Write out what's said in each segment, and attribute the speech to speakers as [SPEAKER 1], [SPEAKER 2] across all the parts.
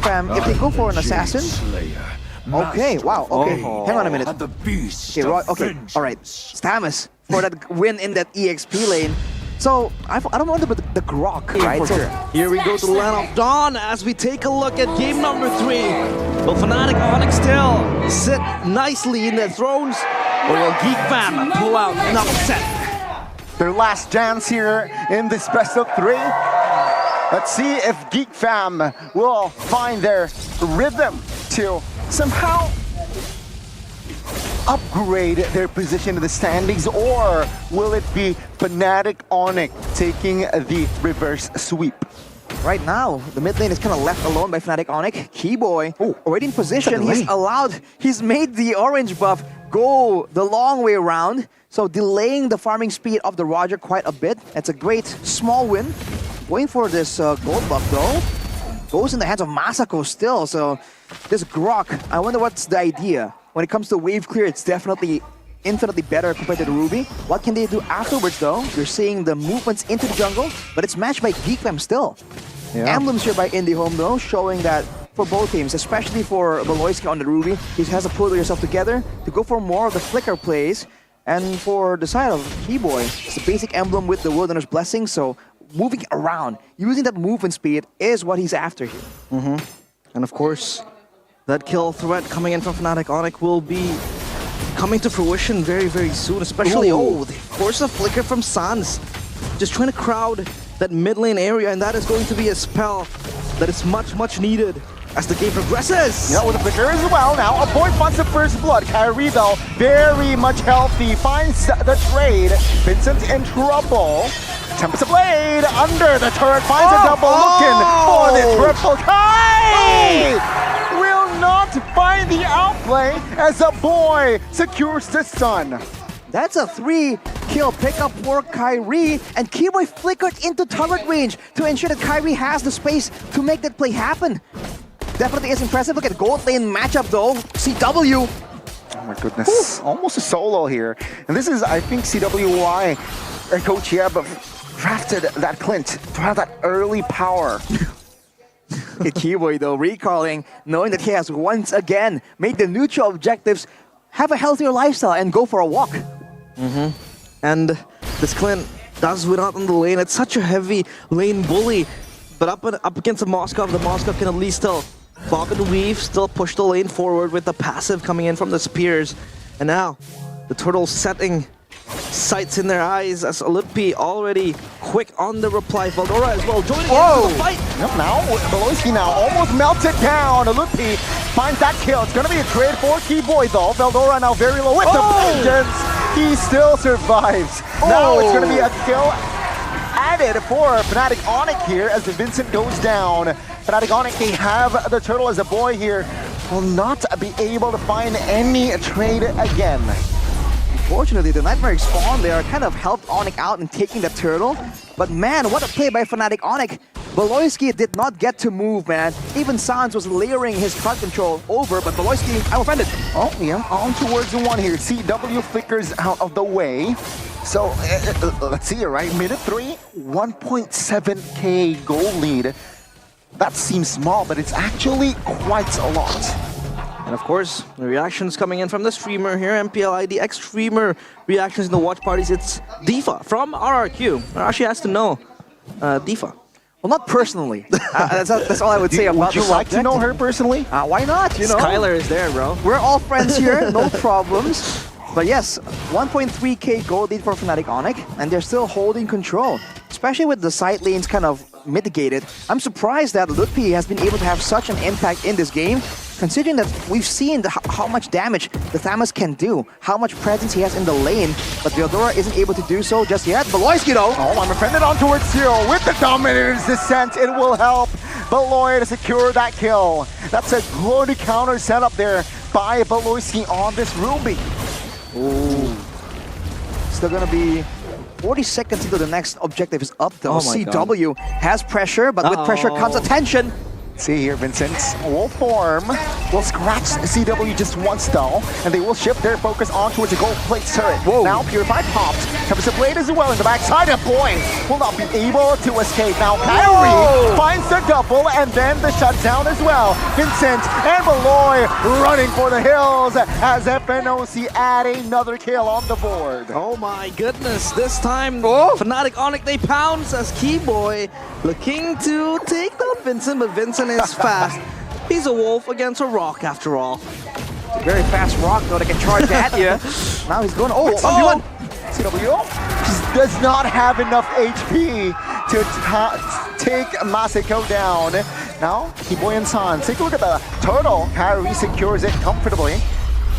[SPEAKER 1] Fam, if they go for an assassin, okay, wow, okay, hang on a minute. Okay, okay, alright, Stamus for that win in that EXP lane. So, I don't know about the Grok, right? So,
[SPEAKER 2] here we go to the land of Dawn as we take a look at game number 3. Will FNATIC ONIC still sit nicely in their thrones, or will Geek Fam pull out an upset?
[SPEAKER 3] Their last dance here in this best of 3. Let's see if Geek Fam will find their rhythm to somehow upgrade their position in the standings, or will it be FNATIC ONIC taking the reverse sweep?
[SPEAKER 1] right now, the mid lane is kind of left alone by FNATIC ONIC. Keyboy already in position. He's made the orange buff go the long way around, so delaying the farming speed of the Roger quite a bit. It's a great small win. Going for this gold buff though. Goes in the hands of Masako still, so this Grok, I wonder what's the idea. When it comes to wave clear, it's definitely infinitely better compared to the Ruby. What can they do afterwards though? You're seeing the movements into the jungle, but it's matched by Geek Fam still. Yeah. Emblems here by IndieHome though, showing that for both teams, especially for Valoisky on the Ruby, he has to pull yourself together to go for more of the flicker plays. And for the side of Keyboy, it's a basic emblem with the Wilderness Blessing, so moving around, using that movement speed is what he's after here.
[SPEAKER 2] And of course, that kill threat coming in from FNATIC ONIC will be coming to fruition very, very soon, especially, they force a flicker from Sans. Just trying to crowd that mid lane area, and that is going to be a spell that is much, much needed as the game progresses.
[SPEAKER 3] Yeah, with the flicker as well now. A boy finds the first blood. Kyrie though, very much healthy, finds the trade. Vincent in trouble. Tempest a blade under the turret, finds a double, looking for the triple. Kai will not find the outplay as a boy secures the stun.
[SPEAKER 1] That's a 3-kill pickup for Kyrie, and Keyboy flickered into turret range to ensure that Kyrie has the space to make that play happen. Definitely is impressive. Look at gold lane matchup though. CW.
[SPEAKER 3] Oh my goodness, almost a solo here. And this is, I think, CWY, Coach Yeb drafted that Clint to have that early power.
[SPEAKER 1] Keyboy though, recalling, knowing that he has once again made the neutral objectives have a healthier lifestyle and go for a walk.
[SPEAKER 2] And this Clint does win out on the lane. It's such a heavy lane bully, but up against the Moskov can at least still bob and weave, still push the lane forward with the passive coming in from the spears. And now the Turtles setting sights in their eyes as Olympi already quick on the reply. Valdora as well joining into the fight.
[SPEAKER 3] Yep, now Valoisky now almost melted down. Olympi finds that kill. It's going to be a trade for Keyboy though. Valdora now very low with the vengeance. He still survives. Now it's going to be a kill added for FNATIC ONIC here as the Vincent goes down. FNATIC ONIC, they have the turtle as a boy here. Will not be able to find any trade again.
[SPEAKER 1] Unfortunately, the Nightmare Spawn there kind of helped ONIC out in taking the turtle. But man, what a play by FNATIC ONIC. Valoisky did not get to move, man. Even Sans was layering his card control over, but Valoisky, I'm offended.
[SPEAKER 3] Oh, yeah, on towards the one here. CW flickers out of the way. So, let's see it, right? Minute 3, 1.7k goal lead. That seems small, but it's actually quite a lot.
[SPEAKER 2] And of course, the reactions coming in from the streamer here, MPL ID streamer reactions in the watch parties. It's Difa from RRQ. Actually has to know Difa.
[SPEAKER 1] Well, not personally. That's all I would say about
[SPEAKER 3] Would you like to know her personally?
[SPEAKER 1] Why not? You know,
[SPEAKER 2] Skylar is there, bro.
[SPEAKER 1] We're all friends here, no problems. But yes, 1.3k gold lead for FNATIC ONIC, and they're still holding control, especially with the side lanes kind of mitigated. I'm surprised that Lutpi has been able to have such an impact in this game, considering that we've seen how much damage the Thamus can do, how much presence he has in the lane, but Valdora isn't able to do so just yet. Valoisky though!
[SPEAKER 3] Oh, I'm offended on towards Zero with the Dominator's Descent. It will help Valoy to secure that kill. That's a good counter setup there by Valoisky on this Ruby.
[SPEAKER 1] Ooh. Still gonna be 40 seconds until the next objective is up though. CW has pressure, but with pressure comes attention.
[SPEAKER 3] See here, Vincent will form, will scratch CW just once though, and they will shift their focus on towards the gold plate turret.
[SPEAKER 1] Whoa.
[SPEAKER 3] Now Purified popped, Tempest Blade as well in the backside, and boy, will not be able to escape. Now Kyrie finds the double and then the shutdown as well. Vincent and Malloy running for the hills as FNOC add another kill on the board.
[SPEAKER 2] Oh my goodness, this time FNATIC ONIC, they pounce as Keyboy looking to take down Vincent, but Vincent is fast. He's a wolf against a rock after all.
[SPEAKER 1] It's a very fast rock though that can charge at you. Now he's going, it's 1v1.
[SPEAKER 3] CW just does not have enough HP to take Masako down. Now, Keyboy and San, take a look at the turtle. Kyrie secures it comfortably.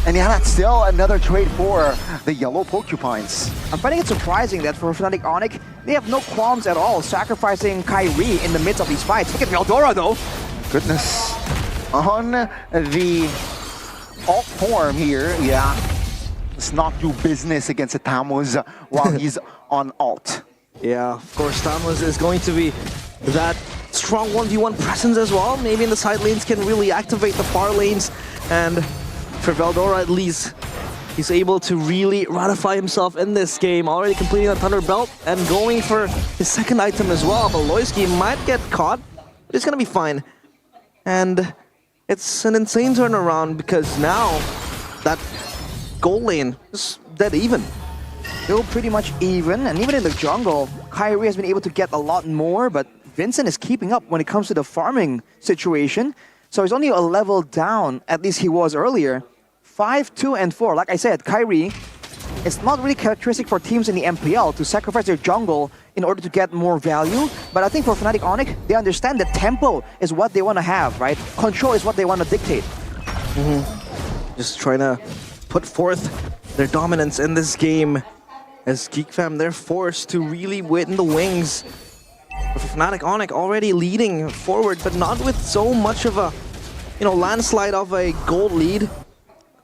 [SPEAKER 3] And yeah, that's still another trade for the yellow porcupines.
[SPEAKER 1] I'm finding it surprising that for FNATIC ONIC, they have no qualms at all sacrificing Kyrie in the midst of these fights. Look at Veldora though.
[SPEAKER 3] Goodness. On the alt form here, yeah. Let's not do business against the Tammuz while he's on alt.
[SPEAKER 2] Yeah, of course, Tammuz is going to be that strong 1v1 presence as well. Maybe in the side lanes can really activate the far lanes, and for Veldora at least, he's able to really ratify himself in this game, already completing a Thunder Belt and going for his second item as well. But Loisky might get caught, but it's gonna be fine. And it's an insane turnaround because now that gold lane is dead even.
[SPEAKER 1] Still pretty much even, and even in the jungle, Kyrie has been able to get a lot more, but Vincent is keeping up when it comes to the farming situation. So he's only a level down, at least he was earlier. 5, 2, and 4. Like I said, Kyrie, it's not really characteristic for teams in the MPL to sacrifice their jungle in order to get more value. But I think for FNATIC ONIC, they understand that tempo is what they want to have, right? Control is what they want to dictate.
[SPEAKER 2] Just trying to put forth their dominance in this game. As Geek Fam, they're forced to really wait in the wings. With FNATIC ONIC already leading forward, but not with so much of a, landslide of a gold lead.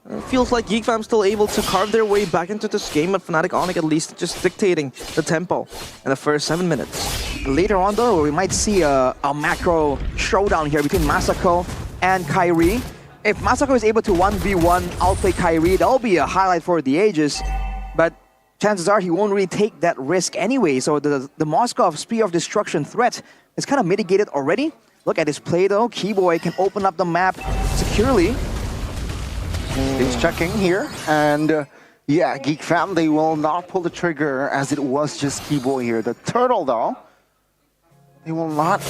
[SPEAKER 2] It feels like Geek Fam still able to carve their way back into this game, but FNATIC ONIC at least just dictating the tempo in the first 7 minutes.
[SPEAKER 1] Later on though, we might see a macro showdown here between Masako and Kyrie. If Masako is able to 1v1 outplay Kyrie, that'll be a highlight for the ages. But chances are he won't really take that risk anyway. So the Moskov Spear of Destruction threat is kind of mitigated already. Look at his play though. Keyboy can open up the map securely.
[SPEAKER 3] He's checking here, and yeah, Geek Fam, they will not pull the trigger as it was just Keyboy here. The turtle though, they will not.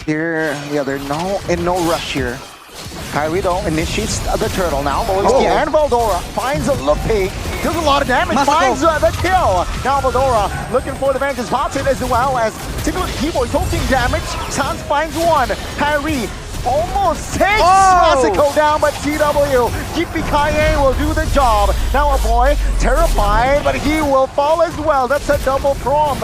[SPEAKER 3] They're in no rush here. Kyrie though initiates the turtle now. Loisky and Veldora finds a Lupi. Does a lot of damage.
[SPEAKER 1] Masako
[SPEAKER 3] finds the kill. Now Veldora looking for the vantage spots it as well as Keyboy taking damage. Sans finds one. Kyrie almost takes Masako down, but CW, GPKA will do the job. Now a boy, terrified, but he will fall as well. That's a double from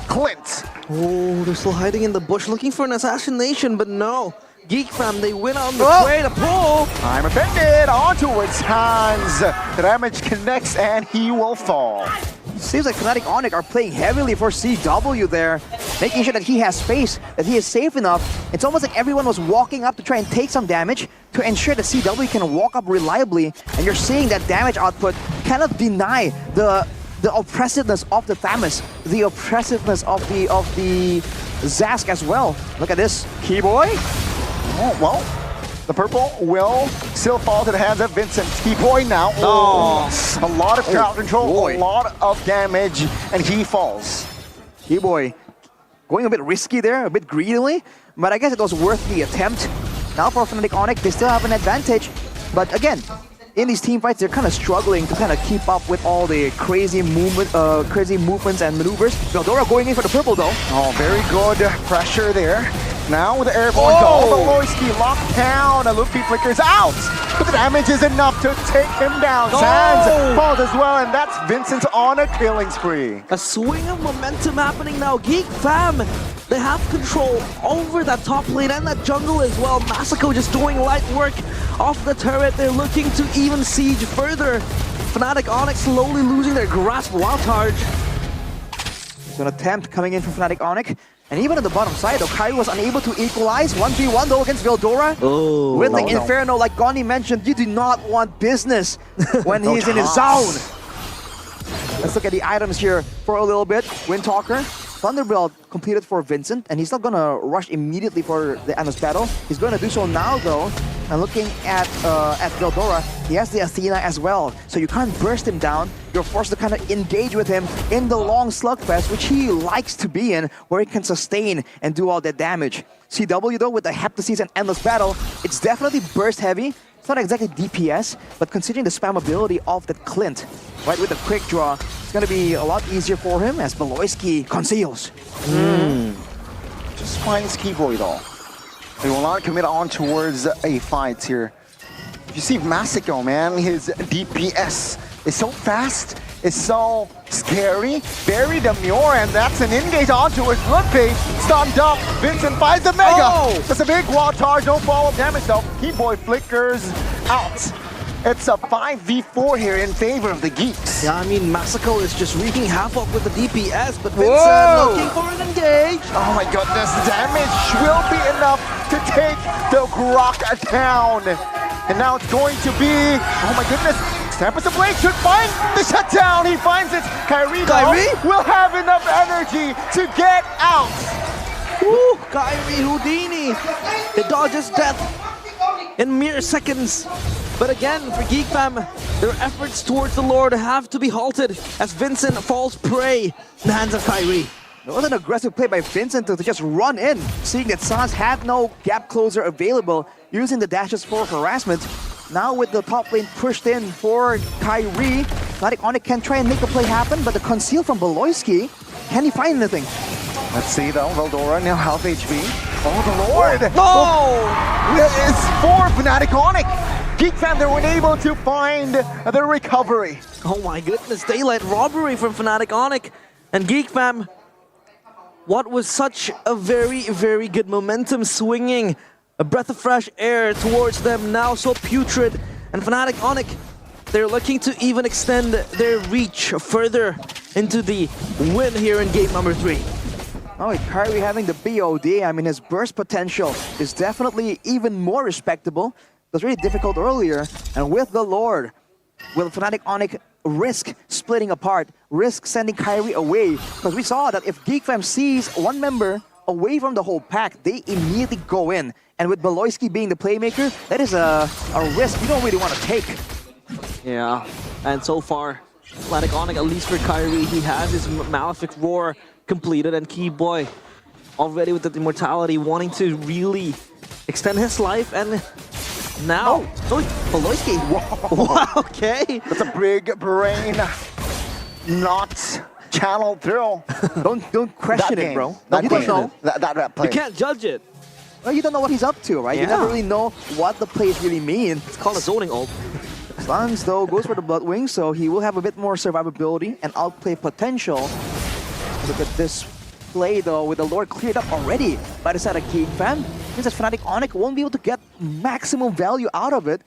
[SPEAKER 3] Clint.
[SPEAKER 2] Oh, they're still hiding in the bush looking for an assassination, but no. Geek Fam, they win on the way to pull.
[SPEAKER 3] I'm offended, on towards Hans. The damage connects and he will fall.
[SPEAKER 1] Seems like FNATIC ONIC are playing heavily for CW there, making sure that he has space, that he is safe enough. It's almost like everyone was walking up to try and take some damage to ensure that CW can walk up reliably, and you're seeing that damage output cannot deny the oppressiveness of the Thamus, the oppressiveness of the Zask as well. Look at this, Keyboy.
[SPEAKER 3] Oh, well, the purple will still fall to the hands of Vincent. Keyboy now. A lot of crowd control, a lot of damage, and he falls.
[SPEAKER 1] Keyboy going a bit risky there, a bit greedily, but I guess it was worth the attempt. Now for FNATIC ONIC, they still have an advantage, but again, in these team fights, they're kind of struggling to kind of keep up with all the crazy movements and maneuvers. Veldora going in for the purple though.
[SPEAKER 3] Oh, very good pressure there. Now with the airborne goal, Loisky locked down. A Luffy flickers out, but the damage is enough to take him down. Sans falls as well, and that's Vincent on a killing spree.
[SPEAKER 2] A swing of momentum happening now. Geek Fam, they have control over that top lane and that jungle as well. Masako just doing light work off the turret. They're looking to even siege further. FNATIC ONIC slowly losing their grasp. Wild charge.
[SPEAKER 1] So an attempt coming in from FNATIC ONIC. And even on the bottom side, though, Kairi was unable to equalize. 1v1 though against Veldora.
[SPEAKER 2] Oh,
[SPEAKER 1] With the Inferno, like Goni mentioned, you do not want business when he's in his zone. Let's look at the items here for a little bit. Windtalker, Thunderbolt completed for Vincent, and he's not gonna rush immediately for the Anos battle. He's gonna do so now though. And looking at Veldora, he has the Athena as well. So you can't burst him down. You're forced to kind of engage with him in the long slugfest, which he likes to be in, where he can sustain and do all that damage. CW though, with the Heptasis and Endless Battle, it's definitely burst heavy. It's not exactly DPS, but considering the spam ability of that Clint, right, with the quick draw, it's going to be a lot easier for him as Beloyski conceals.
[SPEAKER 3] Just finds Keyboy though. He will not commit on towards a fight here. You see Masako, man, his DPS is so fast, it's so scary. Very demure, and that's an engage onto his Ludwig. Stunned up, Vincent finds the Mega.
[SPEAKER 1] Oh!
[SPEAKER 3] That's a big wild charge, no follow-up damage though. Keyboy flickers out. It's a 5v4 here in favor of the Geeks.
[SPEAKER 2] Yeah, I mean, Masako is just wreaking havoc with the DPS, but Vincent looking for an engage.
[SPEAKER 3] Oh my goodness, damage will be enough to take the Grok down. And now it's going to be, oh my goodness, Tempest of Blade should find the shutdown. He finds it. Kairi will have enough energy to get out.
[SPEAKER 2] Woo, Kairi Houdini. It dodges death in mere seconds. But again, for Geek Fam, their efforts towards the Lord have to be halted as Vincent falls prey in the hands of Kairi.
[SPEAKER 1] It was an aggressive play by Vincent to just run in, seeing that Sans had no gap closer available, using the dashes for harassment. Now with the top lane pushed in for Kairi, FNATIC ONIC can try and make a play happen, but the conceal from Beloyski, can he find anything?
[SPEAKER 3] Let's see though, Veldora now health HP. Oh, the Lord!
[SPEAKER 2] No!
[SPEAKER 3] It is for FNATIC ONIC! Geek Fam, they weren't able to find the recovery.
[SPEAKER 2] Oh my goodness, daylight robbery from FNATIC ONIC. And Geek Fam, what was such a very, very good momentum swinging, a breath of fresh air towards them, now so putrid. And FNATIC ONIC, they're looking to even extend their reach further into the win here in game number 3.
[SPEAKER 1] Oh, with Kairi having the BOD, I mean, his burst potential is definitely even more respectable. It was really difficult earlier, and with the Lord, will FNATIC ONIC risk splitting apart, risk sending Kairi away? Because we saw that if Geek Fam sees one member away from the whole pack, they immediately go in. And with Beloyski being the playmaker, that is a risk you don't really want to take.
[SPEAKER 2] Yeah, and so far, FNATIC ONIC, at least for Kairi, he has his Malefic Roar completed, and Keyboy already with the immortality, wanting to really extend his life, and now,
[SPEAKER 1] Beloyski.
[SPEAKER 2] wow, okay.
[SPEAKER 3] That's a big brain not channeled through.
[SPEAKER 1] Don't question it, bro. You don't know.
[SPEAKER 3] That play.
[SPEAKER 2] You can't judge it.
[SPEAKER 1] Well, you don't know what he's up to, right? You
[SPEAKER 2] Yeah.
[SPEAKER 1] never really know what the plays really mean.
[SPEAKER 2] It's called a zoning ult.
[SPEAKER 1] Slans, though, goes for the Bloodwing, so he will have a bit more survivability and outplay potential. Look at this play, though, with the Lord cleared up already by the side of Geek Fam. Means that FNATIC ONIC won't be able to get maximum value out of it,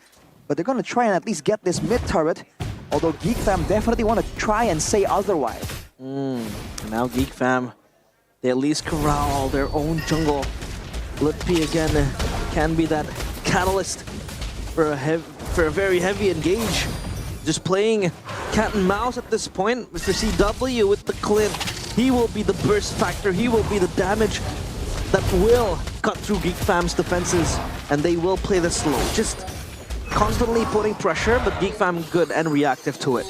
[SPEAKER 1] but they're going to try and at least get this mid turret, although Geek Fam definitely want to try and say otherwise.
[SPEAKER 2] Now Geek Fam, they at least corral their own jungle. Litpi again can be that catalyst for a very heavy engage. Just playing cat and mouse at this point. Mr. CW with the Clint. He will be the burst factor. He will be the damage that will cut through Geek Fam's defenses, and they will play this slow. Just constantly putting pressure, but Geek Fam good and reactive to it.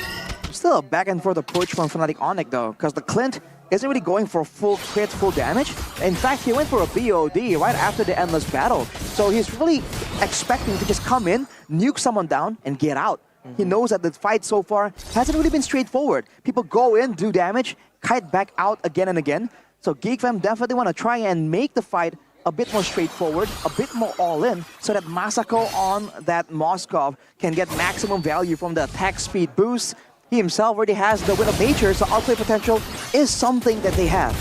[SPEAKER 1] Still a back and forth approach from FNATIC ONIC, though, because the Clint isn't really going for full crit, full damage. In fact, he went for a BOD right after the Endless Battle. So he's really expecting to just come in, nuke someone down, and get out. He knows that the fight so far hasn't really been straightforward. People go in, do damage, kite back out again and again. So Geek Fam definitely want to try and make the fight a bit more straightforward, a bit more all-in, so that Masako on that Moskov can get maximum value from the attack speed boost. He himself already has the Wind of Nature, so outplay potential is something that they have.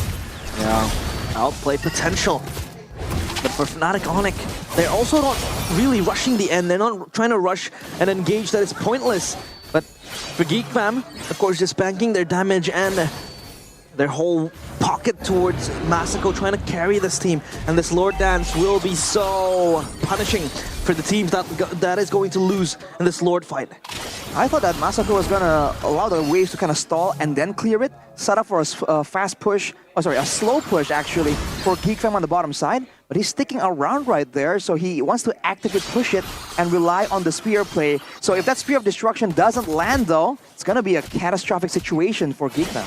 [SPEAKER 2] Yeah, outplay potential. But for FNATIC ONIC, they're also not really rushing the end. They're not trying to rush and engage that is pointless. But for Geek Fam, of course, just banking their damage and their whole pocket towards Masako, trying to carry this team. And this Lord Dance will be so punishing for the teams that is going to lose in this Lord fight.
[SPEAKER 1] I thought that Masako was gonna allow the waves to kind of stall and then clear it, set up for a fast push, a slow push actually for Geek Fam on the bottom side. But he's sticking around right there, so he wants to actively push it and rely on the spear play. So if that Spear of Destruction doesn't land though, it's gonna be a catastrophic situation for Geek Fam.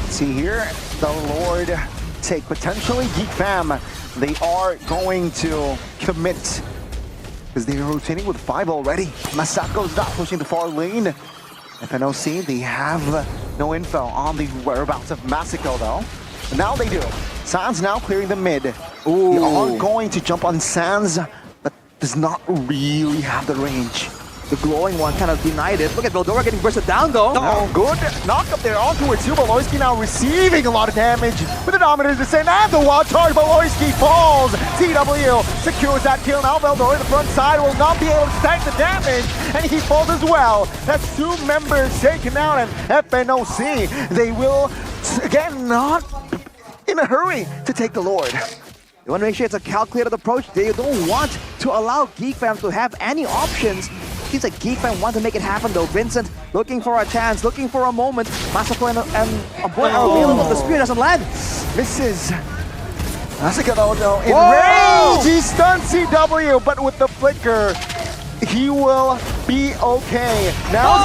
[SPEAKER 3] See here, the Lord take potentially Geek Fam. They are going to commit because they're rotating with 5 already. Masako's not pushing the far lane. FNOC, they have no info on the whereabouts of Masako though. But now they do. Sans now clearing the mid.
[SPEAKER 1] Ooh.
[SPEAKER 3] They are going to jump on Sans, but does not really have the range.
[SPEAKER 1] The glowing one kind of denied it. Look at Veldora getting bursted down though.
[SPEAKER 3] Oh, good knock up there onto it too. Baloyski now receiving a lot of damage with the Dominator's Descent and the wild charge. Baloyski falls. CW secures that kill. Now Veldora, the front side, will not be able to tank the damage, and he falls as well. That's 2 members taken out, and FNOC, they will, again, not in a hurry to take the Lord.
[SPEAKER 1] They want to make sure it's a calculated approach. They don't want to allow Geek Fam to have any options. Seems like Geek Fam want to make it happen though. Vincent looking for a chance, looking for a moment. Masako and a boy are available. The spear doesn't land.
[SPEAKER 3] Misses. Masako though, enraged. He stuns CW, but with the flicker, he will be okay. Now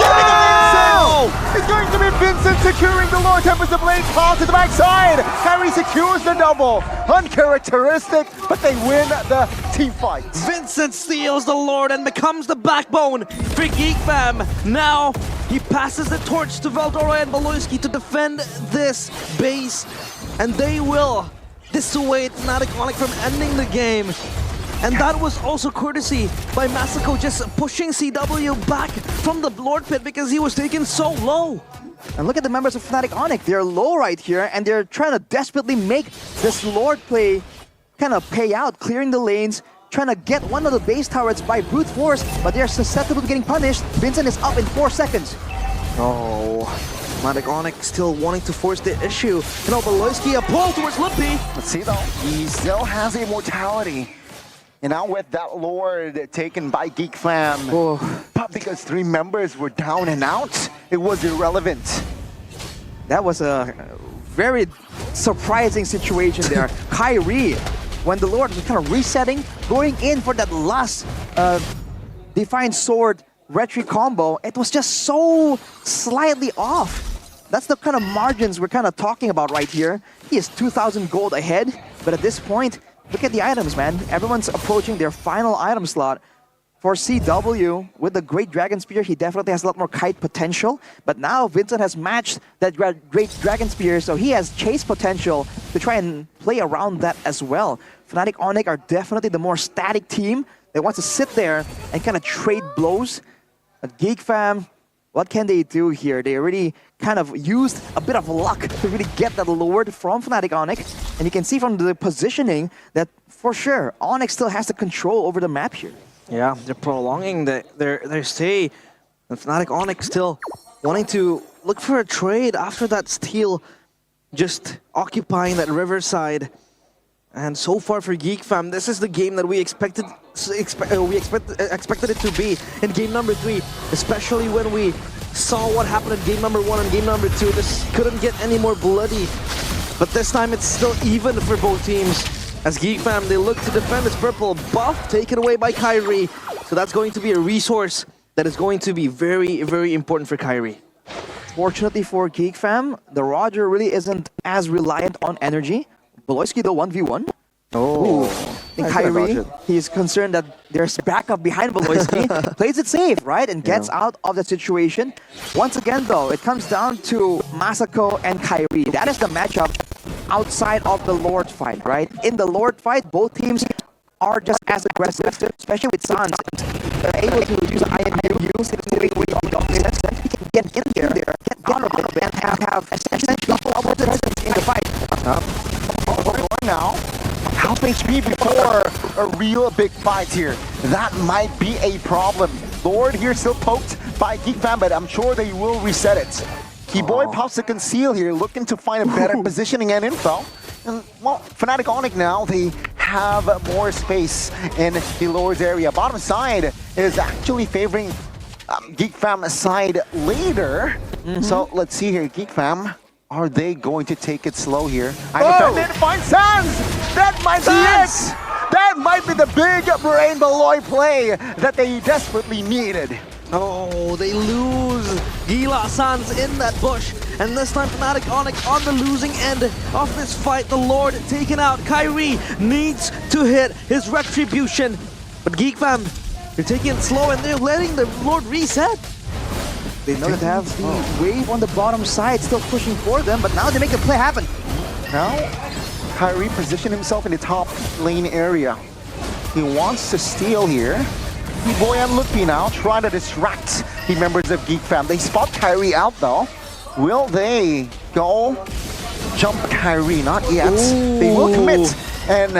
[SPEAKER 3] it's going to be Vincent securing the Lord. Tempest of Blades falls to the backside. Kyrie secures the double. Uncharacteristic, but they win the team fight.
[SPEAKER 2] Vincent steals the Lord and becomes the backbone for Geek Fam. Now he passes the torch to Veldora and Baloyski to defend this base, and they will dissuade FNATIC ONIC from ending the game. And that was also courtesy by Masako just pushing CW back from the Lord pit because he was taken so low.
[SPEAKER 1] And look at the members of FNATIC ONIC. They're low right here, and they're trying to desperately make this Lord play kind of pay out, clearing the lanes, trying to get one of the base turrets by brute force, but they're susceptible to getting punished. Vincent is up in 4 seconds.
[SPEAKER 2] Oh, FNATIC ONIC still wanting to force the issue. You know, Baloyski a pull towards Lippy.
[SPEAKER 3] Let's see though, he still has immortality. And now with that Lord taken by Geek Fam, but because 3 members were down and out, it was irrelevant.
[SPEAKER 1] That was a very surprising situation there. Kyrie, when the Lord was kind of resetting, going in for that last Defiant Sword retreat combo, it was just so slightly off. That's the kind of margins we're kind of talking about right here. He is 2,000 gold ahead, but at this point, look at the items, man. Everyone's approaching their final item slot. For CW, with the Great Dragon Spear, he definitely has a lot more kite potential. But now Vincent has matched that Great Dragon Spear, so he has chase potential to try and play around that as well. FNATIC ONIC are definitely the more static team. They want to sit there and kind of trade blows. But Geek Fam, what can they do here? They already kind of used a bit of luck to really get that Lord from FNATIC ONIC. And you can see from the positioning that for sure, ONIC still has the control over the map here.
[SPEAKER 2] Yeah, they're prolonging their stay. And FNATIC ONIC still wanting to look for a trade after that steal, just occupying that riverside. And so far for Geek Fam, this is the game that we expected it to be in game number 3, especially when we saw what happened in game number 1 and game number 2. This couldn't get any more bloody, but this time it's still even for both teams. As Geek Fam, they look to defend this purple buff taken away by Kyrie. So that's going to be a resource that is going to be very, very important for Kyrie.
[SPEAKER 1] Fortunately for Geek Fam, the Roger really isn't as reliant on energy. Baloyski though 1v1.
[SPEAKER 3] Oh,
[SPEAKER 1] and Kyrie, he's concerned that there's backup behind Baloyski. Plays it safe, right? And gets out of the situation. Once again though, it comes down to Masako and Kyrie. That is the matchup outside of the Lord fight, right? In the Lord fight, both teams are just as aggressive, especially with Sans. They're able to use IMU, he can get in there, get out of it, and have essentially double presence in the fight.
[SPEAKER 3] Now, half HP before a real big fight here. That might be a problem. Lord here still poked by Geek Fam, but I'm sure they will reset it. Keyboy pops the conceal here, looking to find a better positioning and info. And, well, FNATIC ONIC now, they have more space in the Lord's area. Bottom side is actually favoring Geek Fam's side later. So let's see here, Geek Fam, are they going to take it slow here? I'm offended, find Sans! That might be it! That might be the big brain Beloy play that they desperately needed.
[SPEAKER 2] Oh, they lose Gila Sans in that bush. And this time FNATIC ONIC on the losing end of this fight. The Lord taken out. Kyrie needs to hit his retribution. But Geek Fam, they're taking it slow and they're letting the Lord reset.
[SPEAKER 1] They know that they have the wave on the bottom side still pushing for them, but now they make the play happen.
[SPEAKER 3] Now, Kyrie positioned himself in the top lane area. He wants to steal here. Keyboy and Lupi now trying to distract the members of Geek Fam. They spot Kyrie out though. Will they go jump Kyrie? Not yet.
[SPEAKER 2] Ooh.
[SPEAKER 3] They will commit. And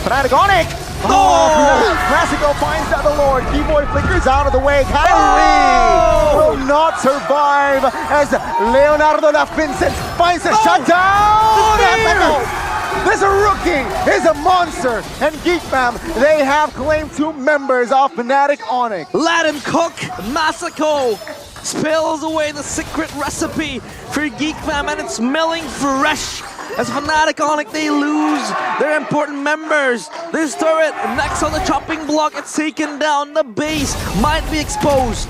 [SPEAKER 3] FNATIC ONIC! Classico finds out the Lord. Keyboy flickers out of the way. Kyrie will not survive as Leonardo da Vincent finds a shutdown. This rookie is a monster, and Geek Fam, they have claimed 2 members of FNATIC ONIC.
[SPEAKER 2] Let him cook. Masako spills away the secret recipe for Geek Fam, and it's smelling fresh. As FNATIC ONIC, they lose their important members. This turret next on the chopping block, it's taken down. The base might be exposed.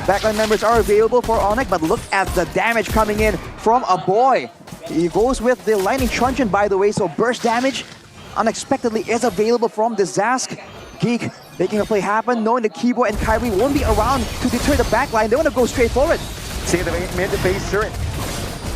[SPEAKER 1] Backline members are available for ONIC, but look at the damage coming in from a boy. He goes with the lightning truncheon, by the way, so burst damage unexpectedly is available from the Zask. Geek making a play happen, knowing that Keyboy and Kyrie won't be around to deter the backline. They want to go straight forward.
[SPEAKER 3] See the mid-base turret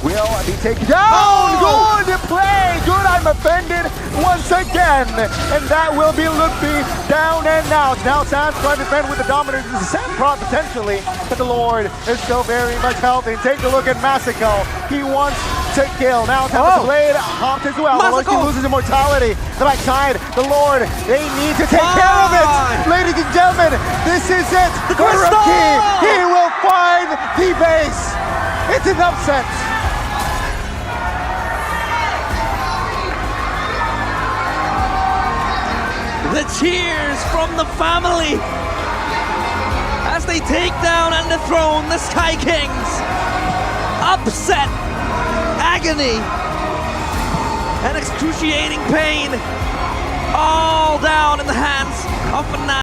[SPEAKER 3] will be taken down. Good play. Good, I'm offended once again. And that will be Lupi down and out. Now Sans trying to defend with the dominance. This is Sam Prod potentially, but the Lord is still very much healthy. Take a look at Masako. He wants to kill. Now Tempest Blade hopped as well. He loses immortality. The backside, the Lord, they need to take care of it. Ladies and gentlemen, this is it. The rookie, he will find the base. It's an upset.
[SPEAKER 2] The cheers from the family as they take down and dethrone the Sky Kings. Upset, agony, and excruciating pain, all down in the hands of FNATIC.